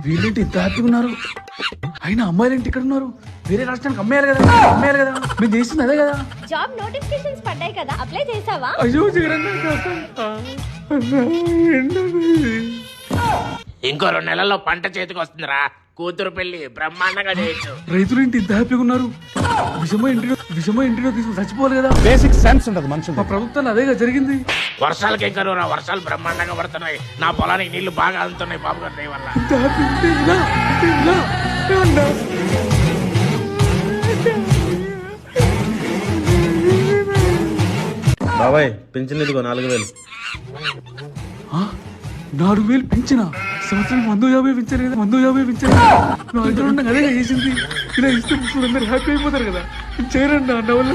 వీళ్ళేంటి ఇంత హ్యాపీగా ఉన్నారు? అయినా అమ్మాయిలు ఏంటి ఇక్కడ ఉన్నారు? వేరే రాష్ట్రానికి అమ్మాయిలు కదా, అమ్మాయిలు కదా, మేము చేస్తుంది అదే కదా. జాబ్ నోటిఫికేషన్స్ పడ్డాయి కదా, అప్లై చేసావా? అయ్యో జగన్, ఇంకో 2 నెలల్లో పంట చేతికి వస్తుందిరా. కూతురు పెళ్లి బ్రహ్మాండంగా చేయొచ్చు. రైతులు ఏంటి ఇంత హ్యాపీగా ఉన్నారు? విషమో ఇంటిలో తీసుకుని చచ్చిపోవాలి కదా. బేసిక్ సెన్స్ ఉంటది మనుషులు. మా ప్రభుత్వాన్ని అదేగా జరిగింది. వర్షాలకి ఎక్కరురా, వర్షాలు బ్రహ్మాండంగా పడుతున్నాయి. నా పొలానికి నీళ్లు బాగా అందుతున్నాయి బాబు గారి దయ వల్ల. ఇంత హ్యాపీ ఉంటే ఇలా అన్నా. బాబాయ్ పింఛన్ ఇదిగో 4000. 4,000 పెంచిన సంవత్సరం 150 పెంచారు కదా, 150 పెంచారు. నా ఇంట్లో ఉండగా అదే చేసింది. ఇలా ఇస్తే అందరు హ్యాపీ అయిపోతారు కదా. చేయరండి నా వల్ల.